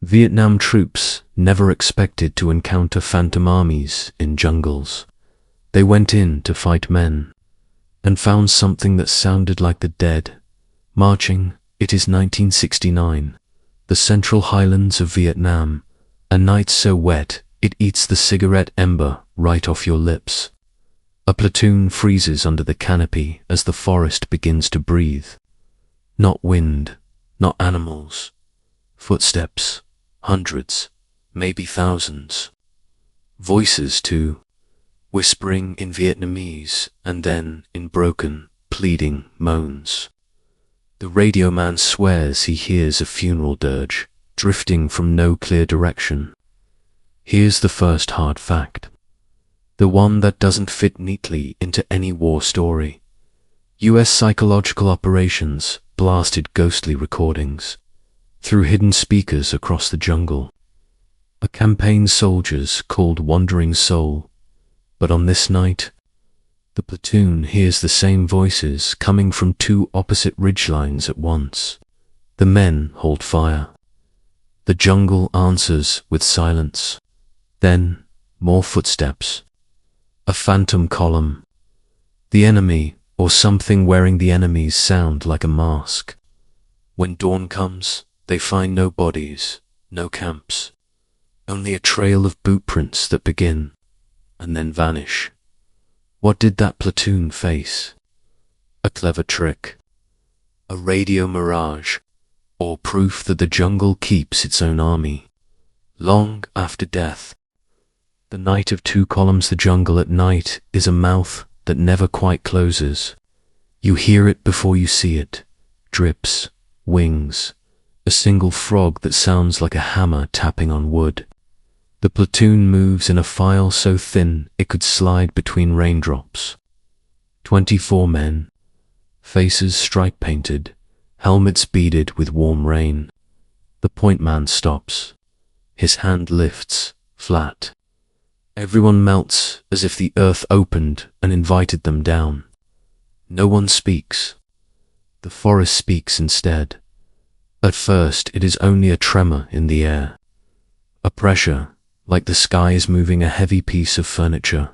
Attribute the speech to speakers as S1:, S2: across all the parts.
S1: Vietnam troops never expected to encounter phantom armies in jungles. They went in to fight men, and found something that sounded like the dead, marching. It is 1969, the central highlands of Vietnam, a night so wet it eats the cigarette ember right off your lips. A platoon freezes under the canopy as the forest begins to breathe. Not wind, not animals, footsteps, hundreds, maybe thousands. Voices too, whispering in Vietnamese and then in broken, pleading moans. The radio man swears he hears a funeral dirge, drifting from no clear direction. Here's the first hard fact. The one that doesn't fit neatly into any war story. US psychological operations blasted ghostly recordings through hidden speakers across the jungle. A campaign soldiers called Wandering Soul. But on this night, the platoon hears the same voices coming from two opposite ridgelines at once. The men hold fire. The jungle answers with silence. Then, more footsteps. A phantom column. The enemy, or something wearing the enemy's sound like a mask. When dawn comes, they find no bodies, no camps. Only a trail of boot prints that begin, and then vanish. What did that platoon face? A clever trick. A radio mirage, or proof that the jungle keeps its own army. Long after death. The night of two columns. The jungle at night is a mouth that never quite closes. You hear it before you see it. Drips, wings, a single frog that sounds like a hammer tapping on wood. The platoon moves in a file so thin it could slide between raindrops. 24 men, faces stripe-painted, helmets beaded with warm rain. The point man stops. His hand lifts, flat. Everyone melts as if the earth opened and invited them down. No one speaks. The forest speaks instead. At first it is only a tremor in the air. A pressure, like the sky is moving a heavy piece of furniture.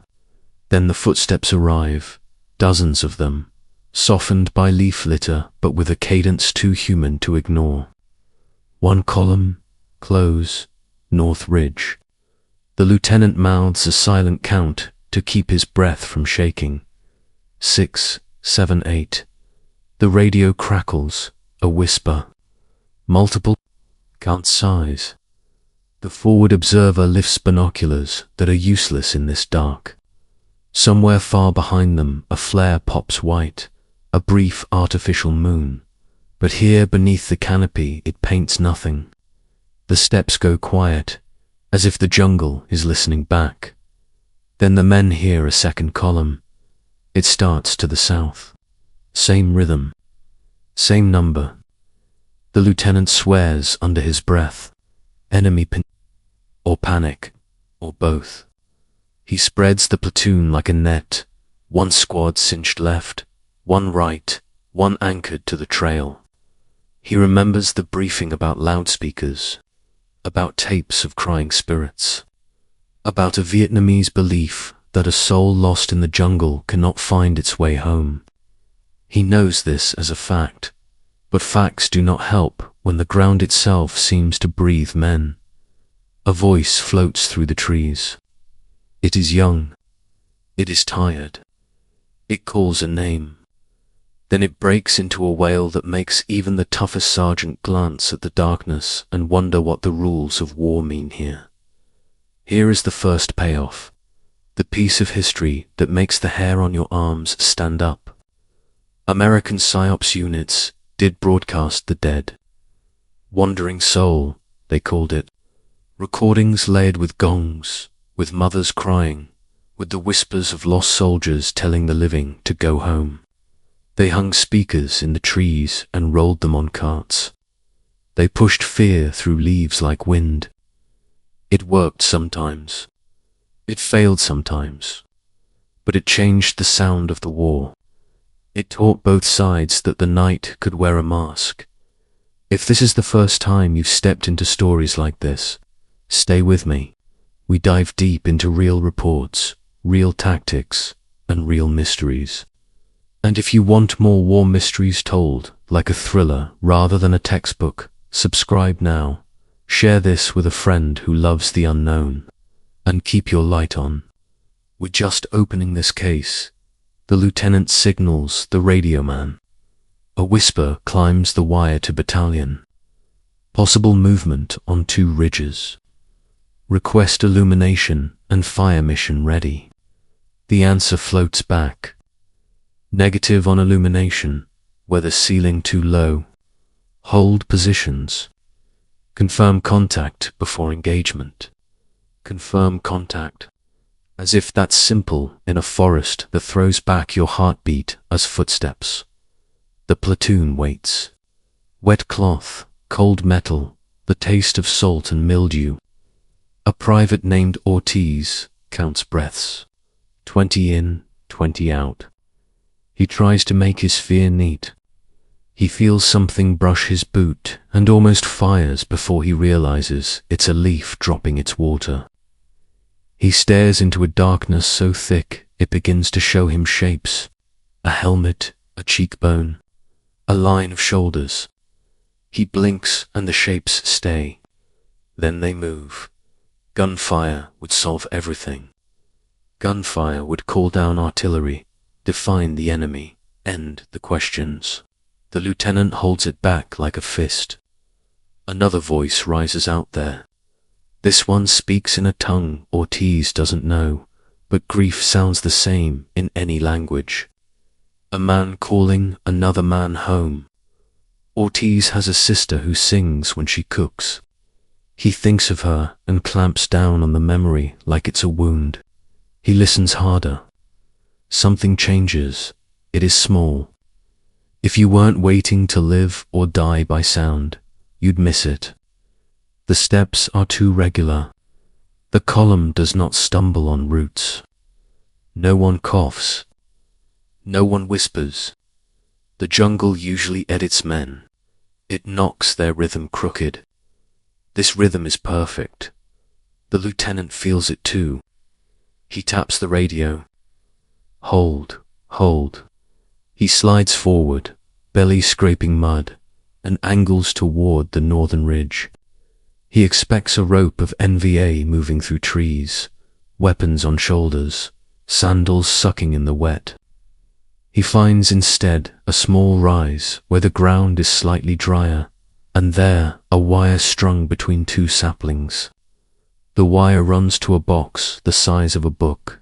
S1: Then the footsteps arrive, dozens of them, softened by leaf litter but with a cadence too human to ignore. One column, close, North Ridge. The lieutenant mouths a silent count to keep his breath from shaking. 6, 7, 8. The radio crackles, a whisper. Multiple, can't size. The forward observer lifts binoculars that are useless in this dark. Somewhere far behind them, a flare pops white, a brief artificial moon. But here beneath the canopy, it paints nothing. The steps go quiet, as if the jungle is listening back. Then the men hear a second column. It starts to the south. Same rhythm, same number. The lieutenant swears under his breath. Enemy or panic, or both. He spreads the platoon like a net, one squad cinched left, one right, one anchored to the trail. He remembers the briefing about loudspeakers, about tapes of crying spirits, about a Vietnamese belief that a soul lost in the jungle cannot find its way home. He knows this as a fact, but facts do not help when the ground itself seems to breathe men. A voice floats through the trees. It is young. It is tired. It calls a name. Then it breaks into a wail that makes even the toughest sergeant glance at the darkness and wonder what the rules of war mean here. Here is the first payoff, the piece of history that makes the hair on your arms stand up. American PSYOPs units did broadcast the dead. Wandering Soul, they called it. Recordings layered with gongs, with mothers crying, with the whispers of lost soldiers telling the living to go home. They hung speakers in the trees and rolled them on carts. They pushed fear through leaves like wind. It worked sometimes. It failed sometimes. But it changed the sound of the war. It taught both sides that the night could wear a mask. If this is the first time you've stepped into stories like this, stay with me. We dive deep into real reports, real tactics, and real mysteries. And if you want more war mysteries told like a thriller rather than a textbook, subscribe now. Share this with a friend who loves the unknown. And keep your light on. We're just opening this case. The lieutenant signals the radio man. A whisper climbs the wire to battalion. Possible movement on 2 ridges. Request illumination and fire mission ready. The answer floats back. Negative on illumination. Weather ceiling too low. Hold positions. Confirm contact before engagement. Confirm contact. As if that's simple in a forest that throws back your heartbeat as footsteps. The platoon waits. Wet cloth, cold metal, the taste of salt and mildew. A private named Ortiz counts breaths. 20 in, 20 out. He tries to make his fear neat. He feels something brush his boot and almost fires before he realizes it's a leaf dropping its water. He stares into a darkness so thick it begins to show him shapes. A helmet, a cheekbone, a line of shoulders. He blinks and the shapes stay. Then they move. Gunfire would solve everything. Gunfire would call down artillery, define the enemy, end the questions. The lieutenant holds it back like a fist. Another voice rises out there. This one speaks in a tongue Ortiz doesn't know, but grief sounds the same in any language. A man calling another man home. Ortiz has a sister who sings when she cooks. He thinks of her and clamps down on the memory like it's a wound. He listens harder. Something changes. It is small. If you weren't waiting to live or die by sound, you'd miss it. The steps are too regular. The column does not stumble on roots. No one coughs. No one whispers. The jungle usually edits men. It knocks their rhythm crooked. This rhythm is perfect. The lieutenant feels it too. He taps the radio. Hold, hold. He slides forward, belly scraping mud, and angles toward the northern ridge. He expects a rope of NVA moving through trees, weapons on shoulders, sandals sucking in the wet. He finds instead a small rise where the ground is slightly drier, and there a wire strung between 2 saplings. The wire runs to a box the size of a book.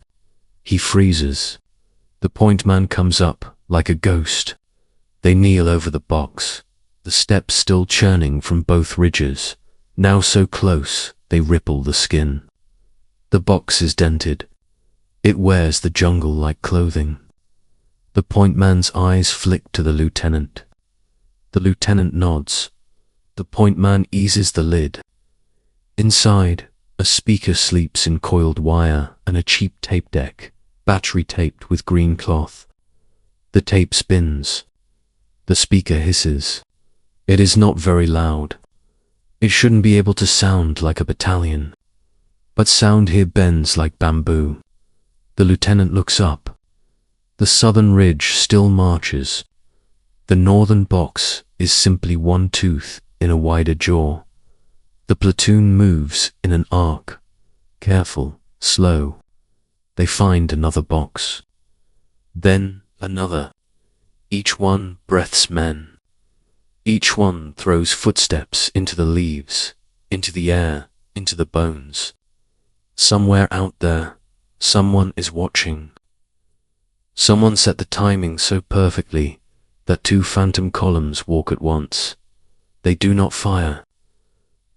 S1: He freezes. The point man comes up like a ghost. They kneel over the box, the steps still churning from both ridges, now so close they ripple the skin. The box is dented. It wears the jungle like clothing. The point man's eyes flick to the lieutenant. The lieutenant nods. The point man eases the lid. Inside, a speaker sleeps in coiled wire and a cheap tape deck, battery taped with green cloth. The tape spins. The speaker hisses. It is not very loud. It shouldn't be able to sound like a battalion. But sound here bends like bamboo. The lieutenant looks up. The southern ridge still marches. The northern box is simply one tooth in a wider jaw. The platoon moves in an arc. Careful, slow. They find another box. Then another. Each one breaths men. Each one throws footsteps into the leaves, into the air, into the bones. Somewhere out there, someone is watching. Someone set the timing so perfectly that 2 phantom columns walk at once. They do not fire.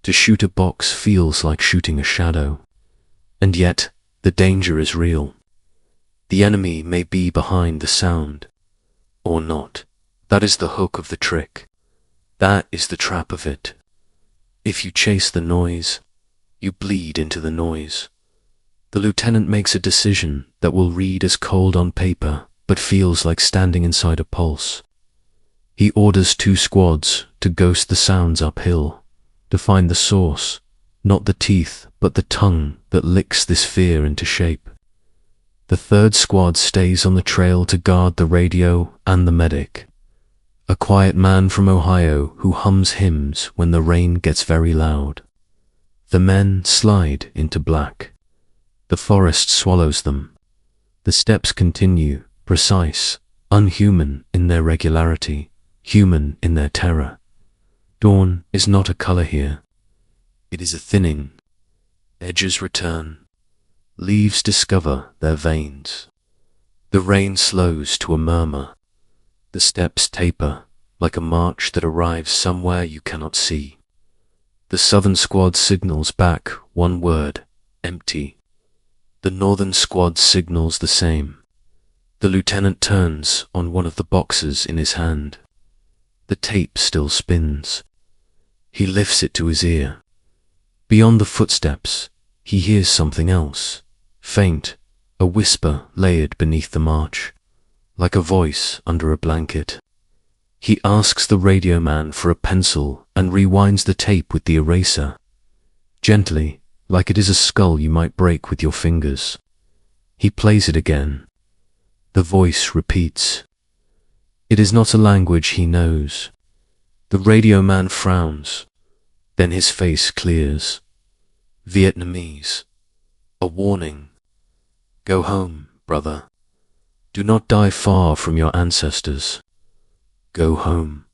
S1: To shoot a box feels like shooting a shadow. And yet, the danger is real. The enemy may be behind the sound. Or not. That is the hook of the trick. That is the trap of it. If you chase the noise, you bleed into the noise. The lieutenant makes a decision that will read as cold on paper, but feels like standing inside a pulse. He orders 2 squads to to ghost the sounds uphill, to find the source, not the teeth, but the tongue that licks this fear into shape. The third squad stays on the trail to guard the radio and the medic, a quiet man from Ohio who hums hymns when the rain gets very loud. The men slide into black. The forest swallows them. The steps continue, precise, unhuman in their regularity, human in their terror. Dawn is not a color here. It is a thinning. Edges return. Leaves discover their veins. The rain slows to a murmur. The steps taper, like a march that arrives somewhere you cannot see. The southern squad signals back one word, empty. The northern squad signals the same. The lieutenant turns on one of the boxes in his hand. The tape still spins. He lifts it to his ear. Beyond the footsteps, he hears something else, faint, a whisper layered beneath the march, like a voice under a blanket. He asks the radio man for a pencil and rewinds the tape with the eraser, gently, like it is a skull you might break with your fingers. He plays it again. The voice repeats. It is not a language he knows. The radio man frowns. Then his face clears. Vietnamese. A warning. Go home, brother. Do not die far from your ancestors. Go home.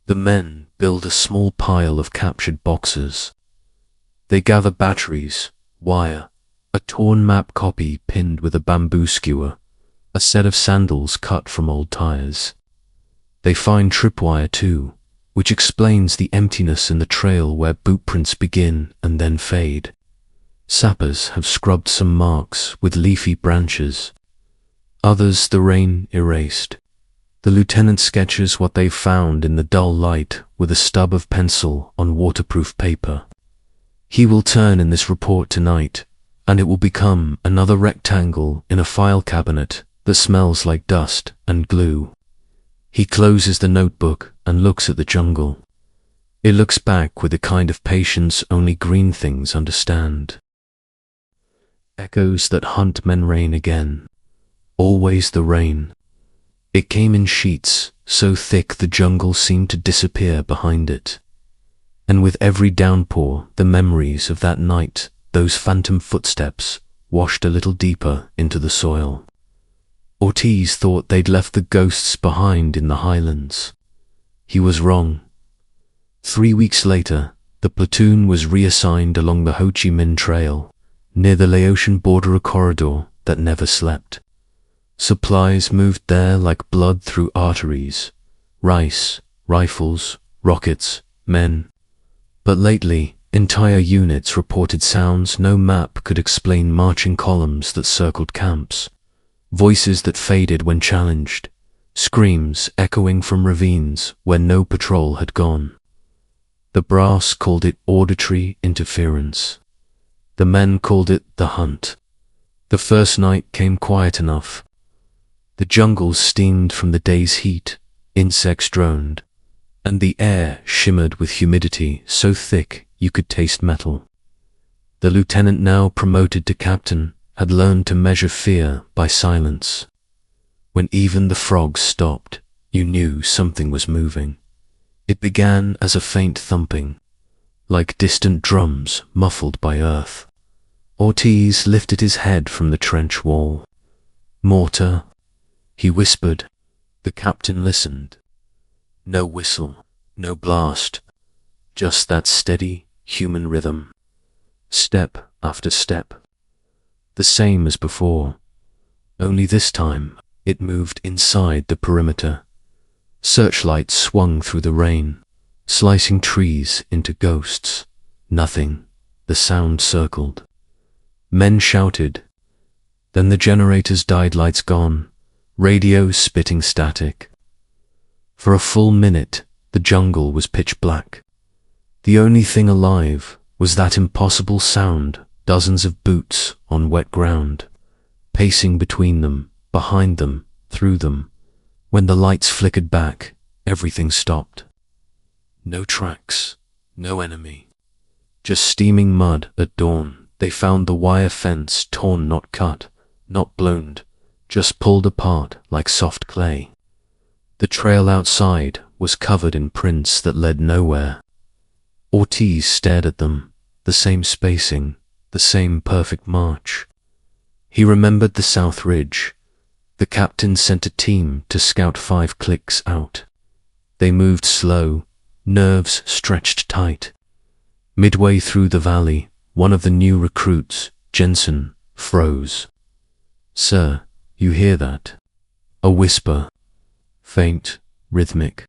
S1: The men build a small pile of captured boxes. They gather batteries, wire, a torn map copy pinned with a bamboo skewer, a set of sandals cut from old tires. They find tripwire too, which explains the emptiness in the trail where boot prints begin and then fade. Sappers have scrubbed some marks with leafy branches. Others the rain erased. The lieutenant sketches what they found in the dull light with a stub of pencil on waterproof paper. He will turn in this report tonight, and it will become another rectangle in a file cabinet that smells like dust and glue. He closes the notebook and looks at the jungle. It looks back with a kind of patience only green things understand. Echoes that hunt men rain again. Always the rain. It came in sheets, so thick the jungle seemed to disappear behind it. And with every downpour, the memories of that night, those phantom footsteps, washed a little deeper into the soil. Ortiz thought they'd left the ghosts behind in the highlands. He was wrong. 3 weeks later, the platoon was reassigned along the Ho Chi Minh Trail, near the Laotian border, a corridor that never slept. Supplies moved there like blood through arteries. Rice, rifles, rockets, men. But lately, entire units reported sounds no map could explain, marching columns that circled camps. Voices that faded when challenged, screams echoing from ravines where no patrol had gone. The brass called it auditory interference. The men called it the hunt. The first night came quiet enough. The jungle steamed from the day's heat, insects droned, and the air shimmered with humidity so thick you could taste metal. The lieutenant, now promoted to captain, had learned to measure fear by silence. When even the frogs stopped, you knew something was moving. It began as a faint thumping, like distant drums muffled by earth. Ortiz lifted his head from the trench wall. Mortar, he whispered. The captain listened. No whistle, no blast, just that steady human rhythm. Step after step. The same as before, only this time it moved inside the perimeter. Searchlights swung through the rain, slicing trees into ghosts. Nothing. The sound circled. Men shouted. Then the generators died, lights gone, radios spitting static. For a full minute, the jungle was pitch black. The only thing alive was that impossible sound. Dozens of boots on wet ground, pacing between them, behind them, through them. When the lights flickered back, everything stopped. No tracks, no enemy. Just steaming mud at dawn. They found the wire fence torn, not cut, not blown, just pulled apart like soft clay. The trail outside was covered in prints that led nowhere. Ortiz stared at them, the same spacing, the same perfect march. He remembered the South Ridge. The captain sent a team to scout 5 clicks out. They moved slow, nerves stretched tight. Midway through the valley, one of the new recruits, Jensen, froze. "Sir, you hear that?" A whisper, faint, rhythmic.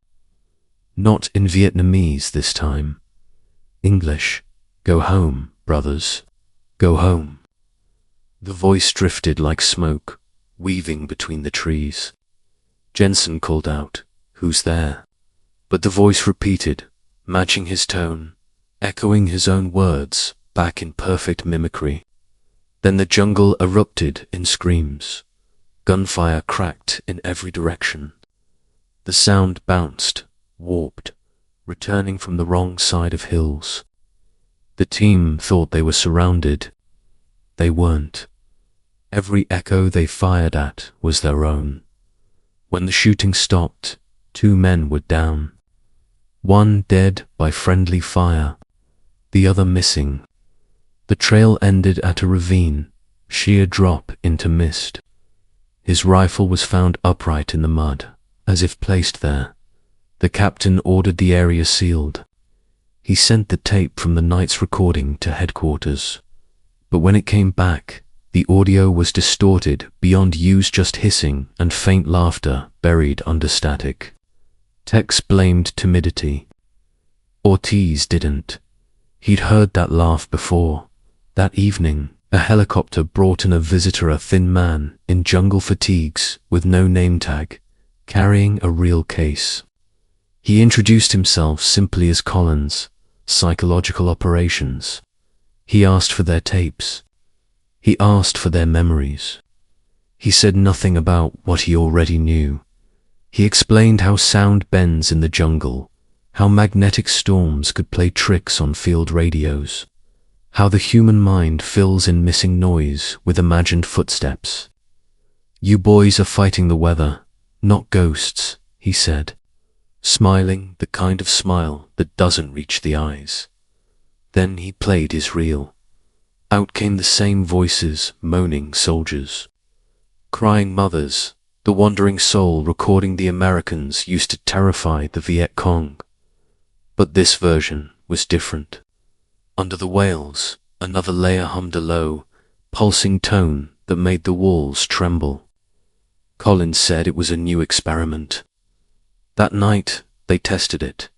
S1: Not in Vietnamese this time. English. "Go home, brothers. Go home." The voice drifted like smoke, weaving between the trees. Jensen called out, "Who's there?" But the voice repeated, matching his tone, echoing his own words back in perfect mimicry. Then the jungle erupted in screams. Gunfire cracked in every direction. The sound bounced, warped, returning from the wrong side of hills. The team thought they were surrounded. They weren't. Every echo they fired at was their own. When the shooting stopped, 2 men were down. One dead by friendly fire, the other missing. The trail ended at a ravine, sheer drop into mist. His rifle was found upright in the mud, as if placed there. The captain ordered the area sealed. He sent the tape from the night's recording to headquarters. But when it came back, the audio was distorted beyond use, just hissing and faint laughter buried under static. Tex blamed timidity. Ortiz didn't. He'd heard that laugh before. That evening, a helicopter brought in a visitor, a thin man in jungle fatigues with no name tag, carrying a real case. He introduced himself simply as Collins, Psychological Operations. He asked for their tapes. He asked for their memories. He said nothing about what he already knew. He explained how sound bends in the jungle, how magnetic storms could play tricks on field radios, how the human mind fills in missing noise with imagined footsteps. "You boys are fighting the weather, not ghosts," he said, smiling the kind of smile that doesn't reach the eyes. Then he played his reel. Out came the same voices, moaning soldiers, crying mothers, the wandering soul recording the Americans used to terrify the Viet Cong. But this version was different. Under the wails, another layer hummed a low, pulsing tone that made the walls tremble. Collins said it was a new experiment. That night, they tested it.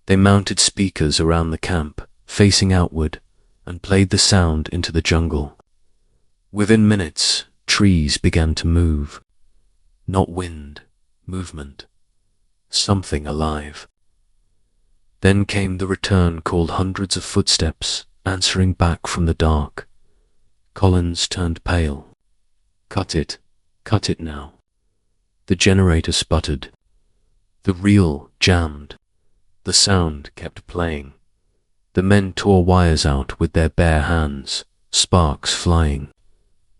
S1: They mounted speakers around the camp, facing outward, and played the sound into the jungle. Within minutes, trees began to move. Not wind, movement. Something alive. Then came the return call, hundreds of footsteps answering back from the dark. Collins turned pale. Cut it now." The generator sputtered. The reel jammed. The sound kept playing. The men tore wires out with their bare hands, sparks flying.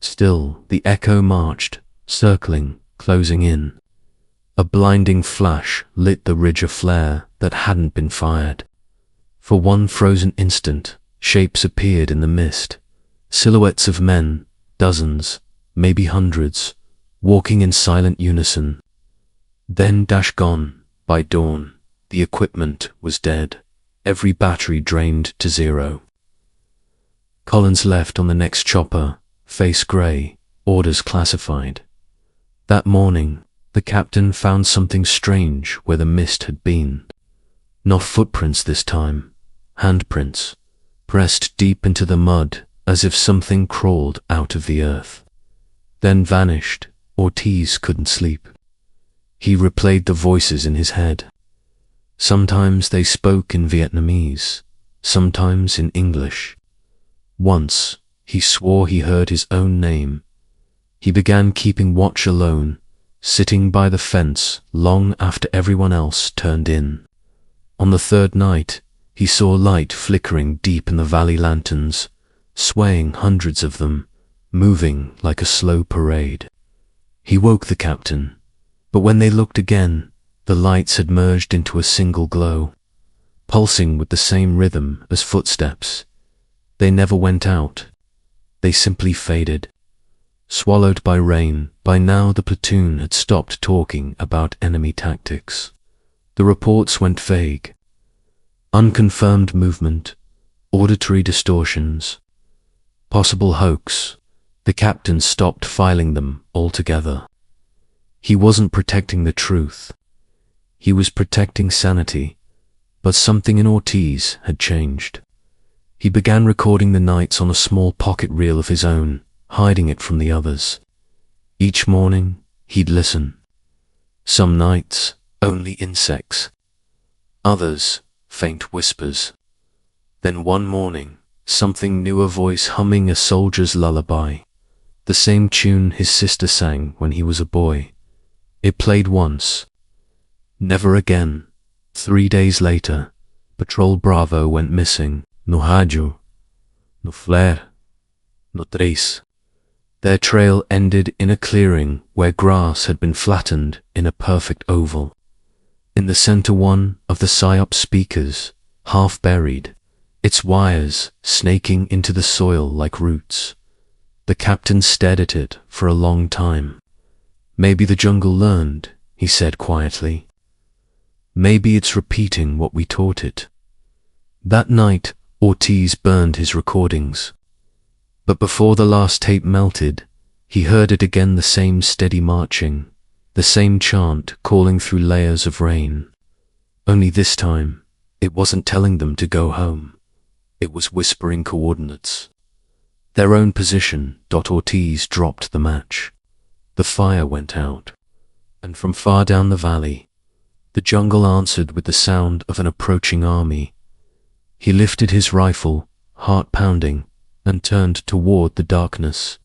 S1: Still, the echo marched, circling, closing in. A blinding flash lit the ridge aflare that hadn't been fired. For one frozen instant, shapes appeared in the mist. Silhouettes of men, dozens, maybe hundreds, walking in silent unison. Then gone. By dawn, the equipment was dead. Every battery drained to zero. Collins left on the next chopper, face grey, orders classified. That morning, the captain found something strange where the mist had been. Not footprints this time, handprints, pressed deep into the mud as if something crawled out of the earth. Then vanished. Ortiz couldn't sleep. He replayed the voices in his head. Sometimes they spoke in Vietnamese, sometimes in English. Once, he swore he heard his own name. He began keeping watch alone, sitting by the fence long after everyone else turned in. On the third night, he saw light flickering deep in the valley lanterns, swaying hundreds of them, moving like a slow parade. He woke the captain, but when they looked again, the lights had merged into a single glow, pulsing with the same rhythm as footsteps. They never went out. They simply faded. Swallowed by rain, by now the platoon had stopped talking about enemy tactics. The reports went vague. Unconfirmed movement, auditory distortions, possible hoax. The captain stopped filing them altogether. He wasn't protecting the truth. He was protecting sanity, but something in Ortiz had changed. He began recording the nights on a small pocket reel of his own, hiding it from the others. Each morning, he'd listen. Some nights, only insects. Others, faint whispers. Then one morning, something new, a voice humming a soldier's lullaby. The same tune his sister sang when he was a boy. It played once. Never again. 3 days later, Patrol Bravo went missing. No rádio, no flare, no trace. Their trail ended in a clearing where grass had been flattened in a perfect oval. In the center, one of the PSYOP speakers, half buried, its wires snaking into the soil like roots. The captain stared at it for a long time. Maybe the jungle learned, he said quietly. Maybe it's repeating what we taught it. That night, Ortiz burned his recordings. But before the last tape melted, he heard it again, the same steady marching, the same chant calling through layers of rain. Only this time, it wasn't telling them to go home. It was whispering coordinates. Their own position. Ortiz dropped the match. The fire went out, and from far down the valley, the jungle answered with the sound of an approaching army. He lifted his rifle, heart pounding, and turned toward the darkness.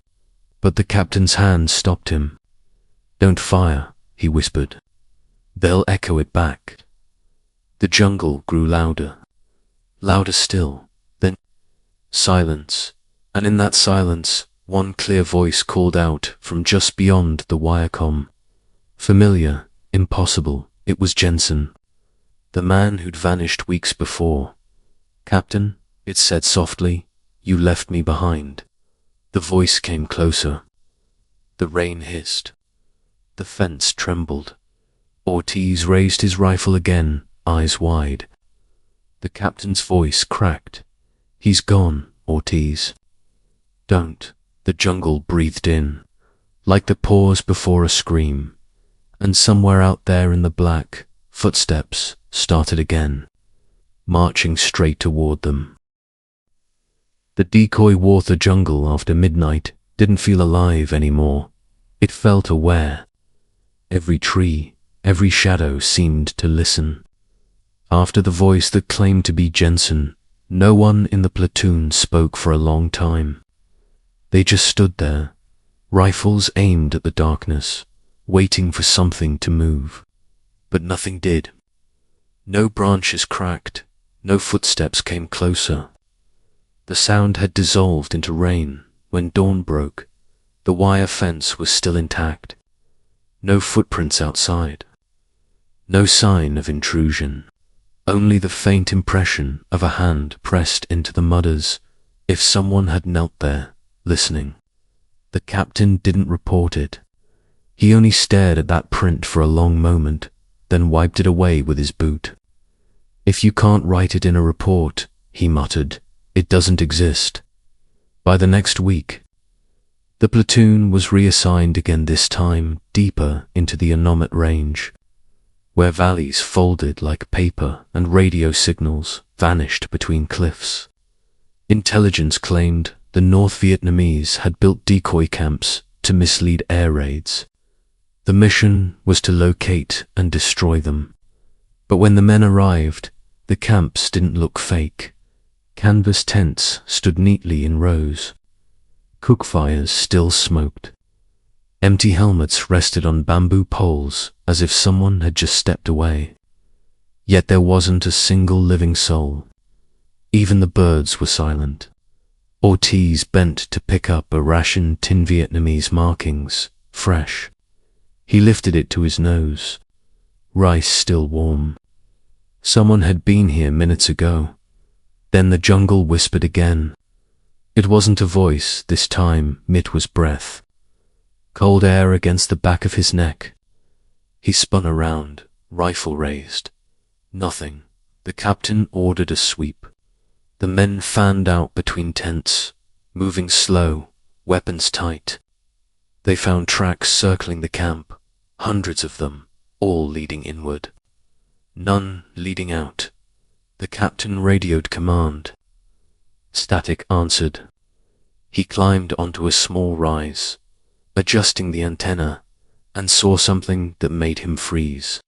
S1: But the captain's hand stopped him. "Don't fire," he whispered. "They'll echo it back." The jungle grew louder. Louder still. Then silence. And in that silence, one clear voice called out from just beyond the wirecom. Familiar, impossible. It was Jensen, the man who'd vanished weeks before. "Captain," it said softly, "you left me behind." The voice came closer. The rain hissed. The fence trembled. Ortiz raised his rifle again, eyes wide. The captain's voice cracked. "He's gone, Ortiz." "Don't," the jungle breathed in, like the pause before a scream. And somewhere out there in the black, footsteps started again, marching straight toward them. The decoy water jungle after midnight didn't feel alive anymore. It felt aware. Every tree, every shadow seemed to listen. After the voice that claimed to be Jensen, no one in the platoon spoke for a long time. They just stood there, rifles aimed at the darkness, waiting for something to move. But nothing did. No branches cracked, no footsteps came closer. The sound had dissolved into rain when dawn broke. The wire fence was still intact. No footprints outside. No sign of intrusion. Only the faint impression of a hand pressed into the mud as if someone had knelt there, listening. The captain didn't report it. He only stared at that print for a long moment, then wiped it away with his boot. "If you can't write it in a report," he muttered, "it doesn't exist." By the next week, the platoon was reassigned again, this time deeper into the Anomet Range, where valleys folded like paper and radio signals vanished between cliffs. Intelligence claimed the North Vietnamese had built decoy camps to mislead air raids. The mission was to locate and destroy them. But when the men arrived, the camps didn't look fake. Canvas tents stood neatly in rows. Cook fires still smoked. Empty helmets rested on bamboo poles as if someone had just stepped away. Yet there wasn't a single living soul. Even the birds were silent. Ortiz bent to pick up a ration tin Vietnamese markings, fresh. He lifted it to his nose. Rice still warm. Someone had been here minutes ago. Then the jungle whispered again. It wasn't a voice, this time it was breath. Cold air against the back of his neck. He spun around, rifle raised. Nothing. The captain ordered a sweep. The men fanned out between tents, moving slow, weapons tight. They found tracks circling the camp, hundreds of them, all leading inward. None leading out. The captain radioed command. Static answered. He climbed onto a small rise, adjusting the antenna, and saw something that made him freeze.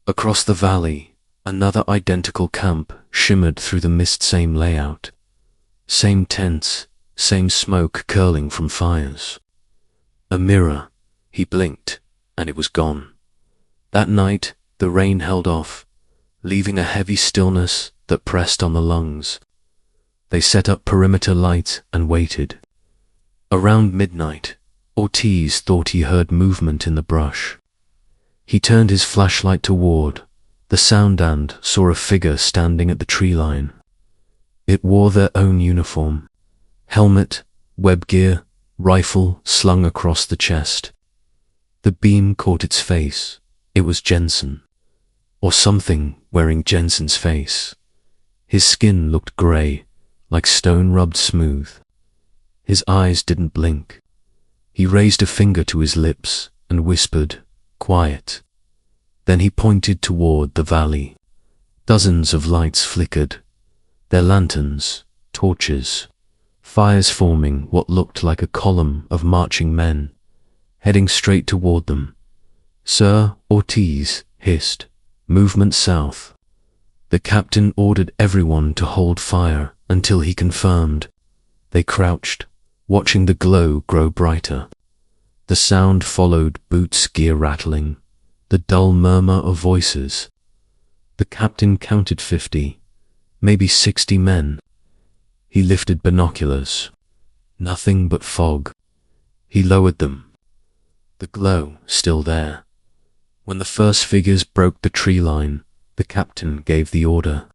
S1: Across the valley, another identical camp shimmered through the mist, same layout. Same tents, same smoke curling from fires. A mirror. He blinked, and it was gone. That night, the rain held off, leaving a heavy stillness that pressed on the lungs. They set up perimeter light and waited. Around midnight, Ortiz thought he heard movement in the brush. He turned his flashlight toward the sound and saw a figure standing at the tree line. It wore their own uniform. Helmet, web gear, rifle slung across the chest. The beam caught its face. It was Jensen. Or something wearing Jensen's face. His skin looked grey, like stone rubbed smooth. His eyes didn't blink. He raised a finger to his lips and whispered, "Quiet." Then he pointed toward the valley. Dozens of lights flickered. Their lanterns, torches, fires forming what looked like a column of marching men, heading straight toward them. "Sir," Ortiz hissed, "movement south." The captain ordered everyone to hold fire until he confirmed. They crouched, watching the glow grow brighter. The sound followed boots' gear rattling, the dull murmur of voices. The captain counted 50, maybe 60 men. He lifted binoculars. Nothing but fog. He lowered them. The glow still there. When the first figures broke the tree line, the captain gave the order.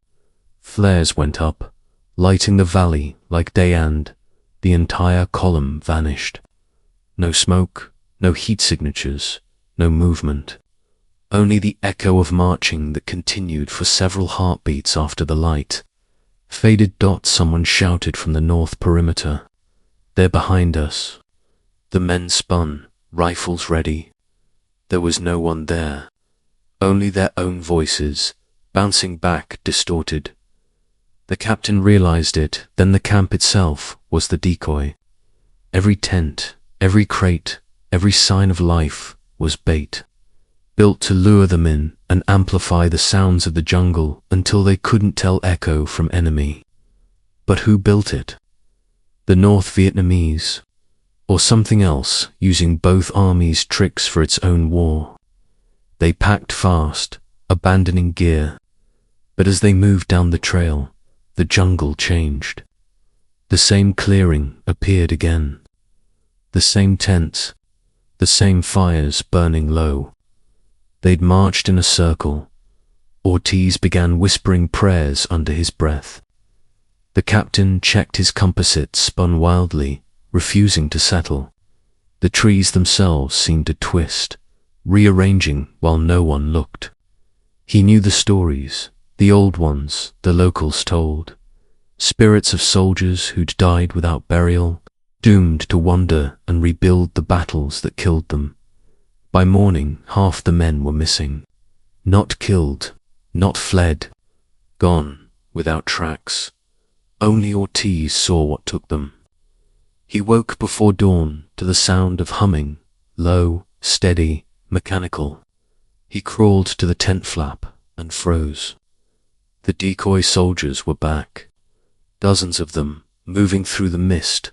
S1: Flares went up, lighting the valley like day, and the entire column vanished. No smoke, no heat signatures, no movement. Only the echo of marching that continued for several heartbeats after the light. Faded dot, someone shouted from the north perimeter. "They're behind us." The men spun, rifles ready. There was no one there. Only their own voices, bouncing back, distorted. The captain realized it, then the camp itself was the decoy. Every tent, every crate, every sign of life was bait, built to lure them in and amplify the sounds of the jungle until they couldn't tell echo from enemy. But who built it? The North Vietnamese, or something else using both armies' tricks for its own war? They packed fast, abandoning gear, but as they moved down the trail, the jungle changed. The same clearing appeared again. The same tents, the same fires burning low. They'd marched in a circle. Ortiz began whispering prayers under his breath. The captain checked his compass. It spun wildly, refusing to settle. The trees themselves seemed to twist, rearranging while no one looked. He knew the stories, the old ones the locals told. Spirits of soldiers who'd died without burial, doomed to wander and rebuild the battles that killed them. By morning, half the men were missing. Not killed, not fled. Gone, without tracks. Only Ortiz saw what took them. He woke before dawn to the sound of humming, low, steady, mechanical. He crawled to the tent flap and froze. The decoy soldiers were back. Dozens of them, moving through the mist,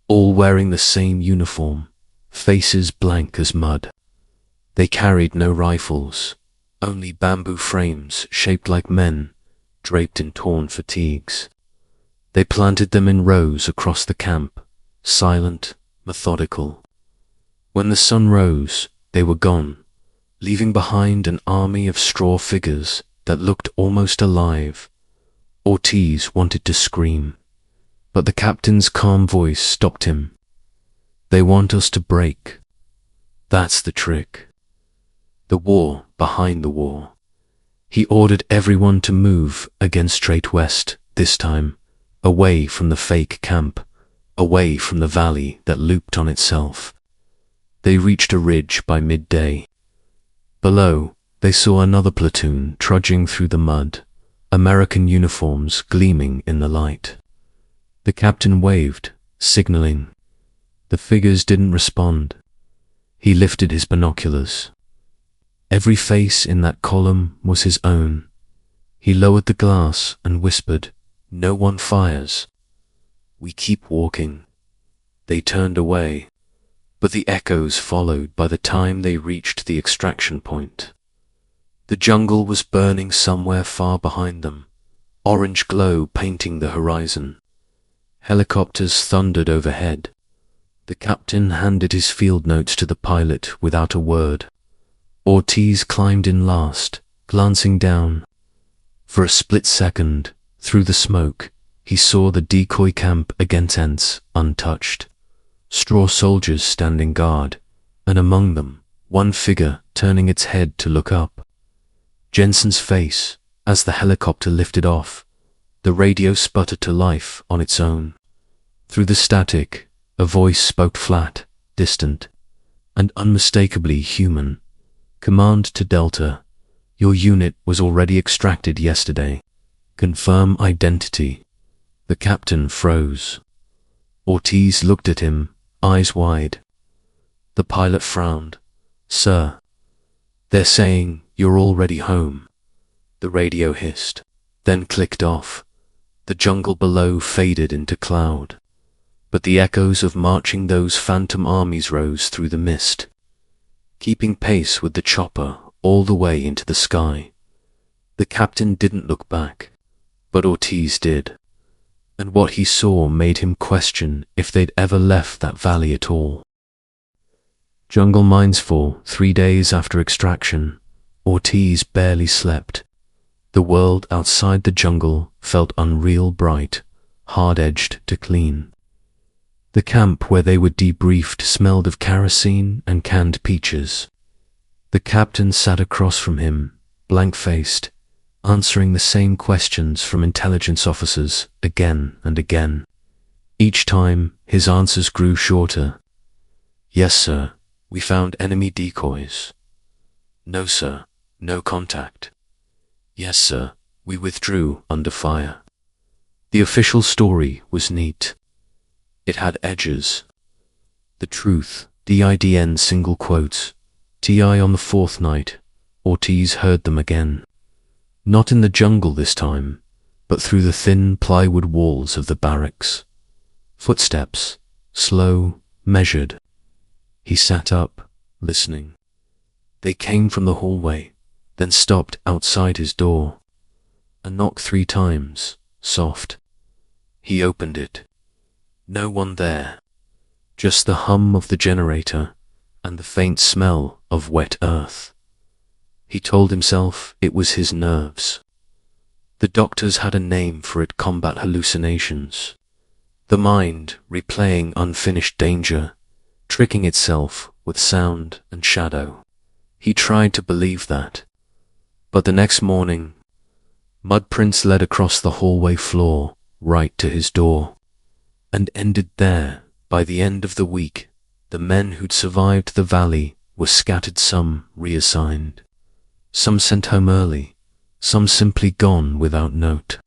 S1: all wearing the same uniform, faces blank as mud. They carried no rifles, only bamboo frames shaped like men, draped in torn fatigues. They planted them in rows across the camp, silent, methodical. When the sun rose, they were gone, leaving behind an army of straw figures that looked almost alive. Ortiz wanted to scream, but the captain's calm voice stopped him. They want us to break. That's the trick. The war behind the war. He ordered everyone to move again straight west, this time, away from the fake camp, away from the valley that looped on itself. They reached a ridge by midday. Below, they saw another platoon trudging through the mud, American uniforms gleaming in the light. The captain waved, signaling. The figures didn't respond. He lifted his binoculars. Every face in that column was his own. He lowered the glass and whispered, "No one fires. We keep walking." They turned away, but the echoes followed by the time they reached the extraction point. The jungle was burning somewhere far behind them, orange glow painting the horizon. Helicopters thundered overhead. The captain handed his field notes to the pilot without a word. Ortiz climbed in last, glancing down. For a split second, through the smoke, he saw the decoy camp again, tents untouched. Straw soldiers standing guard, and among them, one figure turning its head to look up. Jensen's face, as the helicopter lifted off. The radio sputtered to life on its own. Through the static, a voice spoke flat, distant, and unmistakably human. "Command to Delta. Your unit was already extracted yesterday. Confirm identity." The captain froze. Ortiz looked at him, eyes wide. The pilot frowned. "Sir, they're saying you're already home." The radio hissed, then clicked off. The jungle below faded into cloud. But the echoes of marching those phantom armies rose through the mist, keeping pace with the chopper all the way into the sky. The captain didn't look back, but Ortiz did. And what he saw made him question if they'd ever left that valley at all. Jungle mines for 3 days after extraction, Ortiz barely slept. The world outside the jungle felt unreal bright, hard-edged to clean. The camp where they were debriefed smelled of kerosene and canned peaches. The captain sat across from him, blank-faced, answering the same questions from intelligence officers again and again. Each time, his answers grew shorter. "Yes, sir, we found enemy decoys." "No, sir, no contact." "Yes, sir, we withdrew under fire." The official story was neat. It had edges. The truth, DIDN single quotes, TI on the 4th night. Ortiz heard them again. Not in the jungle this time, but through the thin plywood walls of the barracks. Footsteps, slow, measured. He sat up, listening. They came from the hallway, then stopped outside his door. A knock 3 times, soft. He opened it. No one there. Just the hum of the generator and the faint smell of wet earth. He told himself it was his nerves. The doctors had a name for it: combat hallucinations. The mind replaying unfinished danger, tricking itself with sound and shadow. He tried to believe that. But the next morning, mud prints led across the hallway floor right to his door, and ended there. By the end of the week, the men who'd survived the valley were scattered, some reassigned. Some sent home early, some simply gone without note.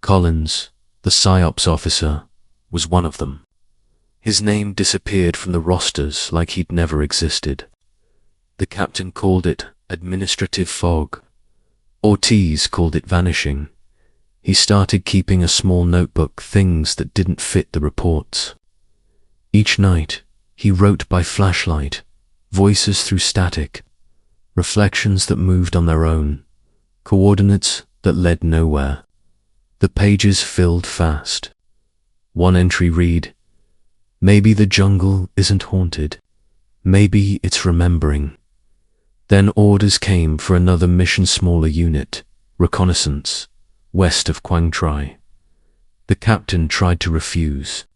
S1: Collins, the PSYOPs officer, was one of them. His name disappeared from the rosters like he'd never existed. The captain called it administrative fog. Ortiz called it vanishing. He started keeping a small notebook, things that didn't fit the reports. Each night, he wrote by flashlight, voices through static, reflections that moved on their own, coordinates that led nowhere. The pages filled fast. One entry read, "Maybe the jungle isn't haunted. Maybe it's remembering." Then orders came for another mission, smaller unit, reconnaissance, west of Quang Tri. The captain tried to refuse.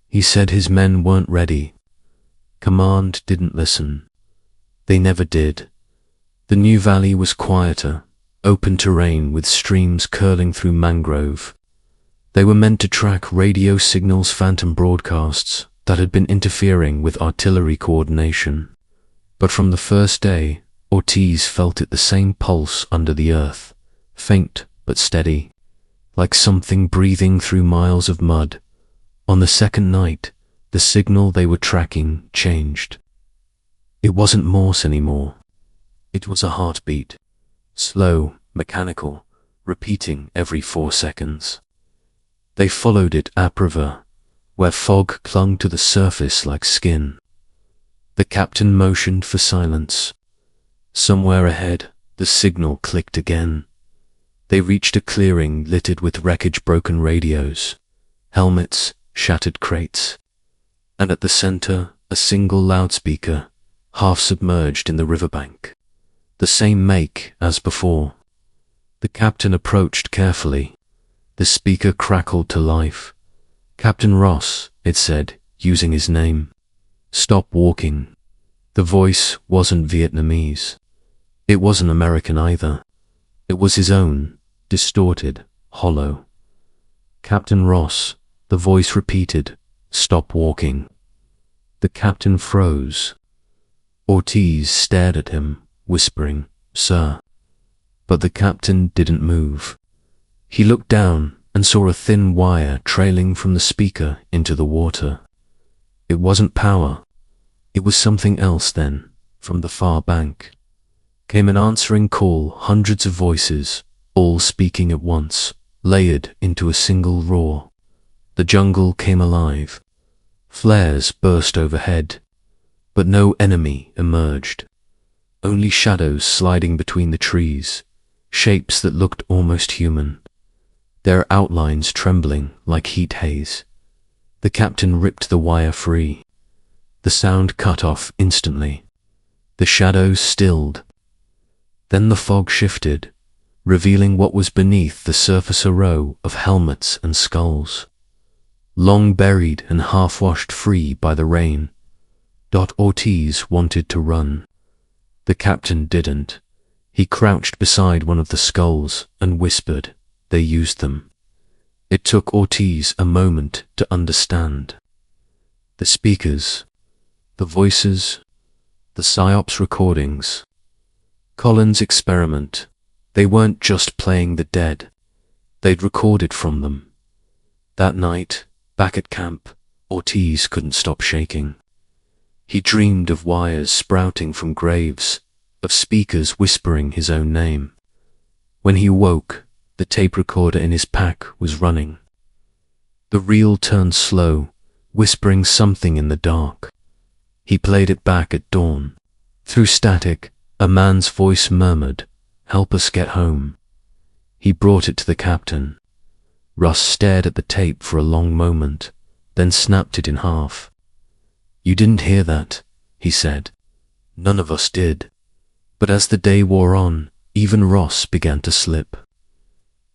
S1: He said his men weren't ready. Command didn't listen. They never did. The new valley was quieter, open terrain with streams curling through mangrove. They were meant to track radio signals, phantom broadcasts that had been interfering with artillery coordination. But from the first day, Ortiz felt it, the same pulse under the earth, faint but steady, like something breathing through miles of mud. On the second night, the signal they were tracking changed. It wasn't Morse anymore. It was a heartbeat, slow, mechanical, repeating every 4 seconds. They followed it upriver, where fog clung to the surface like skin. The captain motioned for silence. Somewhere ahead, the signal clicked again. They reached a clearing littered with wreckage, broken radios, helmets, shattered crates, and at the center, a single loudspeaker, half submerged in the riverbank. The same make as before. The captain approached carefully. The speaker crackled to life. "Captain Ross," it said, using his name. "Stop walking." The voice wasn't Vietnamese. It wasn't American either. It was his own, distorted, hollow. "Captain Ross," the voice repeated, "stop walking." The captain froze. Ortiz stared at him, whispering, "Sir." But the captain didn't move. He looked down and saw a thin wire trailing from the speaker into the water. It wasn't power. It was something else then. From the far bank came an answering call, hundreds of voices, all speaking at once, layered into a single roar. The jungle came alive. Flares burst overhead, but no enemy emerged. Only shadows sliding between the trees, shapes that looked almost human, their outlines trembling like heat haze. The captain ripped the wire free. The sound cut off instantly. The shadows stilled. Then the fog shifted, revealing what was beneath the surface, a row of helmets and skulls, long buried and half-washed free by the rain. Ortiz wanted to run. The captain didn't. He crouched beside one of the skulls and whispered, "They used them." It took Ortiz a moment to understand. The speakers, the voices, the PSYOPs recordings, Colin's experiment, they weren't just playing the dead. They'd recorded from them. That night, back at camp, Ortiz couldn't stop shaking. He dreamed of wires sprouting from graves, of speakers whispering his own name. When he awoke, the tape recorder in his pack was running. The reel turned slow, whispering something in the dark. He played it back at dawn. Through static, a man's voice murmured, "Help us get home." He brought it to the captain. Russ stared at the tape for a long moment, then snapped it in half. "You didn't hear that," he said. "None of us did." But as the day wore on, even Ross began to slip.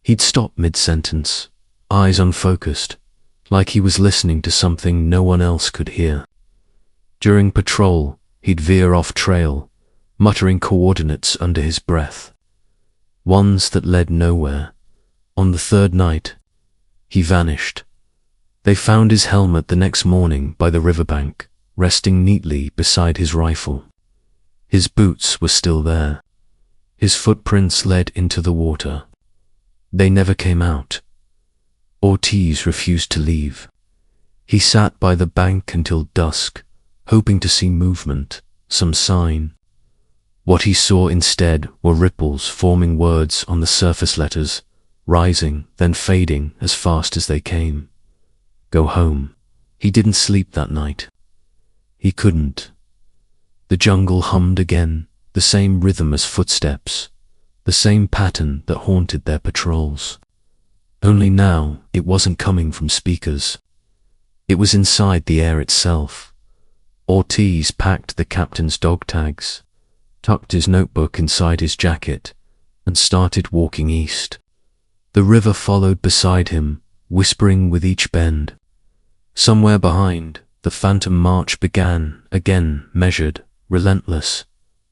S1: He'd stop mid-sentence, eyes unfocused, like he was listening to something no one else could hear. During patrol, he'd veer off trail, muttering coordinates under his breath, ones that led nowhere. On the third night, he vanished. They found his helmet the next morning by the riverbank, resting neatly beside his rifle. His boots were still there. His footprints led into the water. They never came out. Ortiz refused to leave. He sat by the bank until dusk, hoping to see movement, some sign. What he saw instead were ripples forming words on the surface letters, rising, then fading as fast as they came. Go home. He didn't sleep that night. He couldn't. The jungle hummed again, the same rhythm as footsteps, the same pattern that haunted their patrols. Only now it wasn't coming from speakers. It was inside the air itself. Ortiz packed the captain's dog tags, tucked his notebook inside his jacket, and started walking east. The river followed beside him, whispering with each bend. Somewhere behind, the phantom march began, again measured, relentless,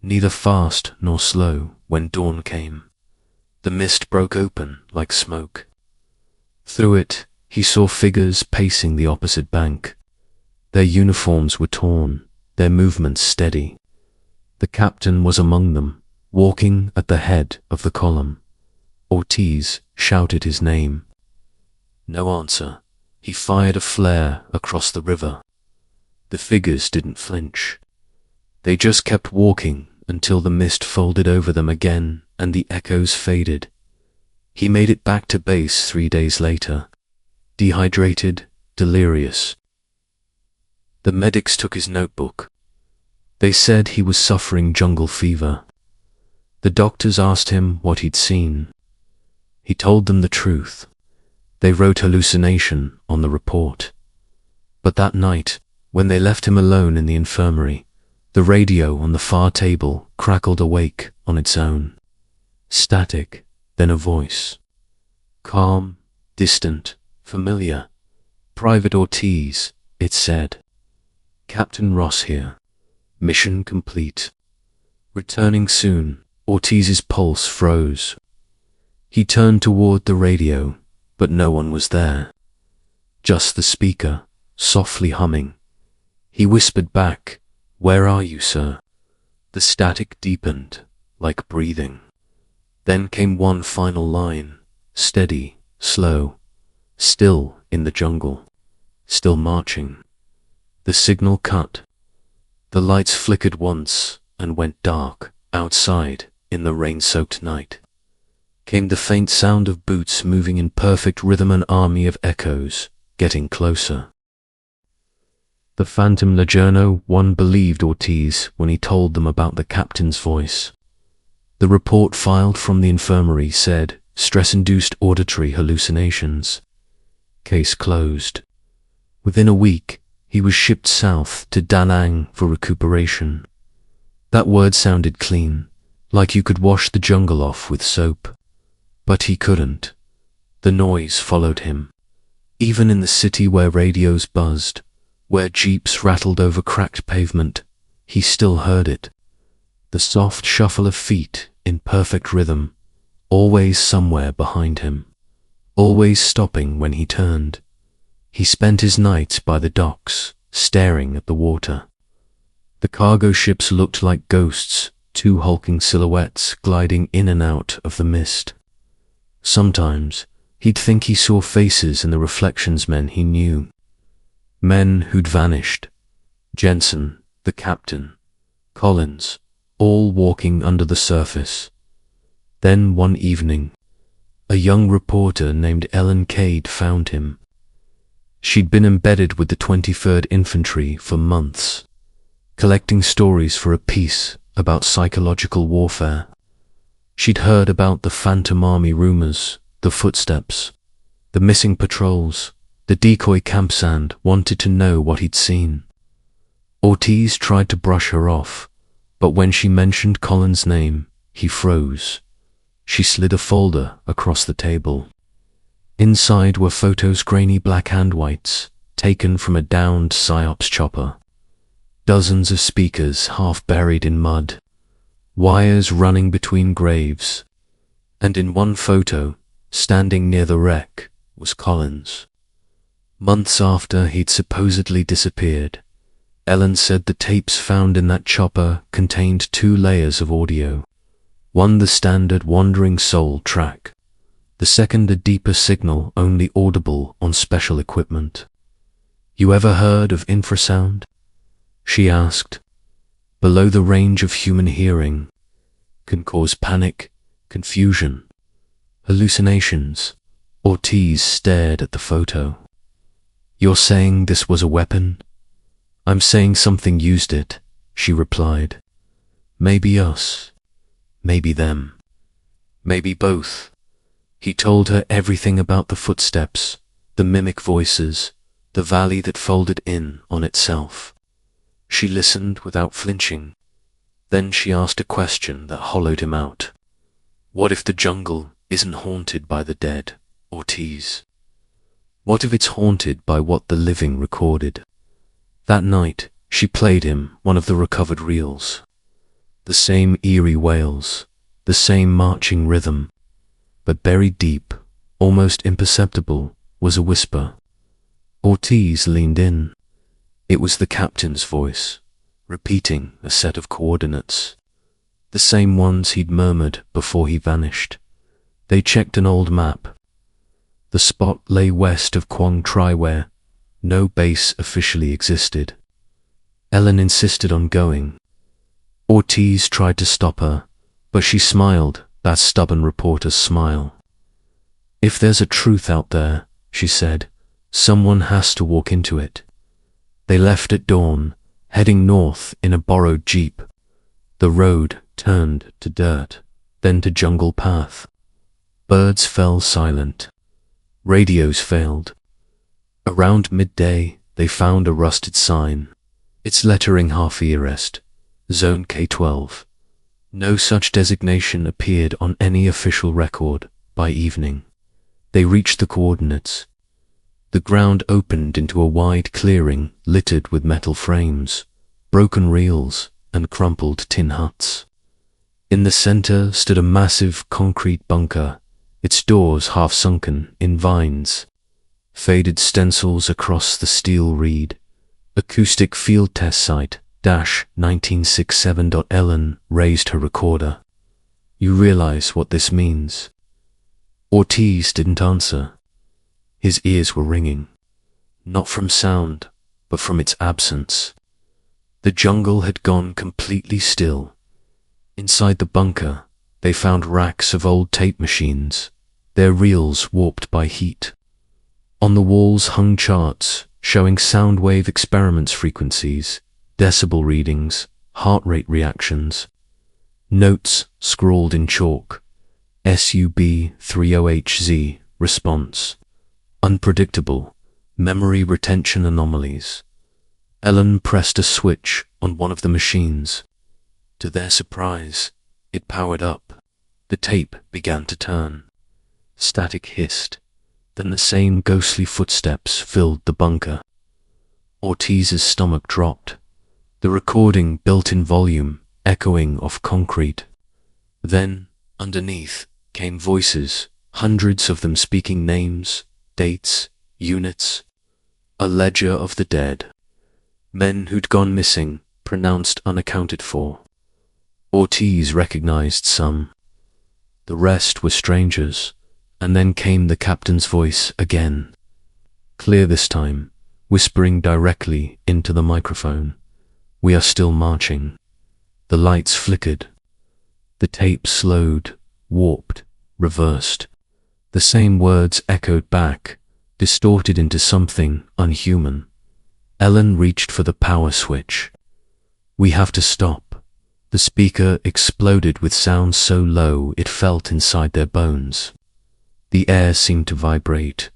S1: neither fast nor slow. When dawn came, the mist broke open like smoke. Through it, he saw figures pacing the opposite bank. Their uniforms were torn, their movements steady. The captain was among them, walking at the head of the column. Ortiz shouted his name. No answer. He fired a flare across the river. The figures didn't flinch. They just kept walking until the mist folded over them again and the echoes faded. He made it back to base 3 days later, dehydrated, delirious. The medics took his notebook. They said he was suffering jungle fever. The doctors asked him what he'd seen. He told them the truth. They wrote hallucination on the report. But that night, when they left him alone in the infirmary, the radio on the far table crackled awake on its own. Static, then a voice. Calm, distant, familiar. Private Ortiz, it said. Captain Ross here. Mission complete. Returning soon. Ortiz's pulse froze. He turned toward the radio, but no one was there. Just the speaker, softly humming. He whispered back, "Where are you, sir?" The static deepened, like breathing. Then came one final line, steady, slow, still in the jungle, still marching. The signal cut. The lights flickered once and went dark. Outside, in the rain-soaked night, came the faint sound of boots moving in perfect rhythm, an army of echoes, getting closer. The Phantom Legerno one believed Ortiz when he told them about the captain's voice. The report filed from the infirmary said, stress-induced auditory hallucinations. Case closed. Within a week, he was shipped south to Da Nang for recuperation. That word sounded clean, like you could wash the jungle off with soap. But he couldn't. The noise followed him. Even in the city where radios buzzed, where jeeps rattled over cracked pavement, he still heard it. The soft shuffle of feet in perfect rhythm, always somewhere behind him, always stopping when he turned. He spent his nights by the docks, staring at the water. The cargo ships looked like ghosts, 2 hulking silhouettes gliding in and out of the mist. Sometimes, he'd think he saw faces in the reflections, men he knew. Men who'd vanished. Jensen, the captain, Collins, all walking under the surface. Then one evening, a young reporter named Ellen Cade found him. She'd been embedded with the 23rd Infantry for months, collecting stories for a piece about psychological warfare. She'd heard about the Phantom Army rumors, the footsteps, the missing patrols, the decoy camp sand, wanted to know what he'd seen. Ortiz tried to brush her off, but when she mentioned Colin's name, he froze. She slid a folder across the table. Inside were photos, grainy black handwrites, taken from a downed PSYOPs chopper. Dozens of speakers half buried in mud, wires running between graves, and in one photo, standing near the wreck, was Collins. Months after he'd supposedly disappeared, Ellen said the tapes found in that chopper contained 2 layers of audio. One the standard Wandering Soul track, the second a deeper signal only audible on special equipment. "You ever heard of infrasound?" she asked. "Below the range of human hearing. Can cause panic, confusion, hallucinations." Ortiz stared at the photo. "You're saying this was a weapon?" "I'm saying something used it," she replied. Maybe us, maybe them, maybe both. He told her everything about the footsteps, the mimic voices, the valley that folded in on itself. She listened without flinching. Then she asked a question that hollowed him out. What if the jungle isn't haunted by the dead, Ortiz? What if it's haunted by what the living recorded? That night, she played him one of the recovered reels. The same eerie wails, the same marching rhythm, but buried deep, almost imperceptible, was a whisper. Ortiz leaned in. It was the captain's voice, repeating a set of coordinates, the same ones he'd murmured before he vanished. They checked an old map. The spot lay west of Quang Tri where no base officially existed. Ellen insisted on going. Ortiz tried to stop her, but she smiled, that stubborn reporter's smile. If there's a truth out there, she said, someone has to walk into it. They left at dawn, heading north in a borrowed jeep. The road turned to dirt, then to jungle path. Birds fell silent. Radios failed. Around midday, they found a rusted sign. Its lettering half erased. Zone K-12. No such designation appeared on any official record by evening. They reached the coordinates. The ground opened into a wide clearing littered with metal frames, broken reels, and crumpled tin huts. In the center stood a massive concrete bunker, its doors half sunken in vines. Faded stencils across the steel read, Acoustic Field Test Site, -1967. Ellen raised her recorder. You realize what this means? Ortiz didn't answer. His ears were ringing, not from sound, but from its absence. The jungle had gone completely still. Inside the bunker, they found racks of old tape machines, their reels warped by heat. On the walls hung charts showing sound wave experiments frequencies, decibel readings, heart rate reactions. Notes scrawled in chalk. SUB-30HZ, response. Unpredictable, memory retention anomalies. Ellen pressed a switch on one of the machines. To their surprise, it powered up. The tape began to turn. Static hissed. Then the same ghostly footsteps filled the bunker. Ortiz's stomach dropped. The recording built in volume, echoing off concrete. Then, underneath, came voices, hundreds of them speaking names, dates, units. A ledger of the dead. Men who'd gone missing, pronounced unaccounted for. Ortiz recognized some. The rest were strangers, and then came the captain's voice again. Clear this time, whispering directly into the microphone. We are still marching. The lights flickered. The tape slowed, warped, reversed. The same words echoed back, distorted into something unhuman. Ellen reached for the power switch. We have to stop. The speaker exploded with sound so low it felt inside their bones. The air seemed to vibrate,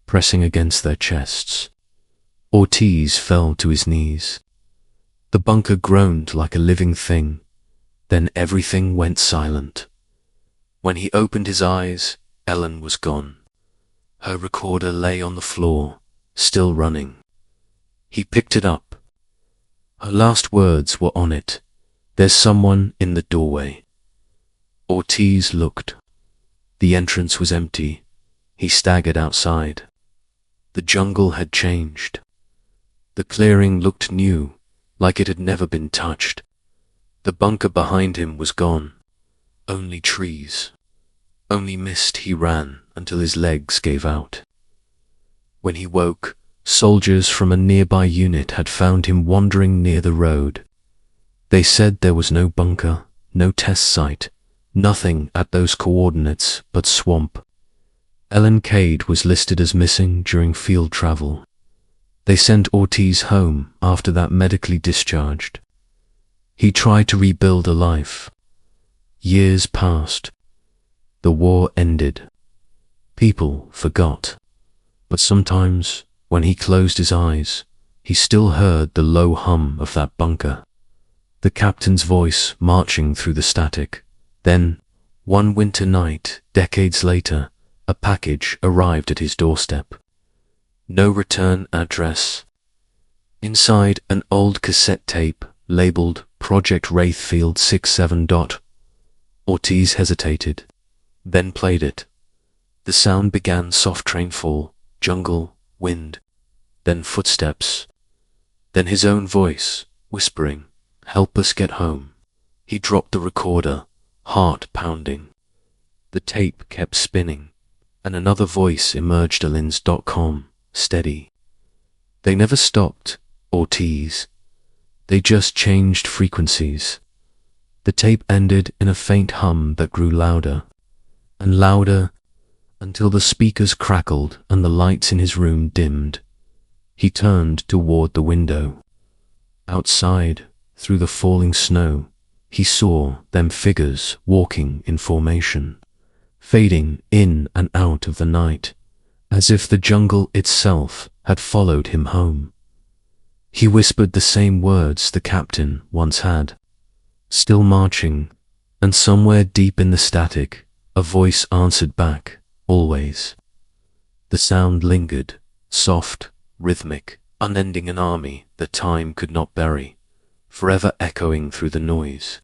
S1: pressing against their chests. Ortiz fell to his knees. The bunker groaned like a living thing. Then everything went silent. When he opened his eyes, Ellen was gone. Her recorder lay on the floor, still running. He picked it up. Her last words were on it. There's someone in the doorway. Ortiz looked. The entrance was empty. He staggered outside. The jungle had changed. The clearing looked new, like it had never been touched. The bunker behind him was gone. Only trees. Only mist. He ran until his legs gave out. When he woke, soldiers from a nearby unit had found him wandering near the road. They said there was no bunker, no test site, nothing at those coordinates but swamp. Ellen Cade was listed as missing during field travel. They sent Ortiz home after that medically discharged. He tried to rebuild a life. Years passed. The war ended. People forgot. But sometimes, when he closed his eyes, he still heard the low hum of that bunker. The captain's voice marching through the static. Then, one winter night, decades later, a package arrived at his doorstep. No return address. Inside, an old cassette tape labeled Project Wraithfield 67. Ortiz hesitated, then played it. The sound began soft rainfall, jungle, wind, then footsteps, then his own voice, whispering, "Help us get home." He dropped the recorder, heart pounding. The tape kept spinning, and another voice emerged. Alins.com, steady. They never stopped, Ortiz. They just changed frequencies. The tape ended in a faint hum that grew louder and louder until the speakers crackled and the lights in his room dimmed. He turned toward the window. Outside, through the falling snow, he saw them figures walking in formation, fading in and out of the night, as if the jungle itself had followed him home. He whispered the same words the captain once had, "Still marching," and somewhere deep in the static, a voice answered back, "Always." The sound lingered, soft, rhythmic, unending, an army that time could not bury, forever echoing through the noise.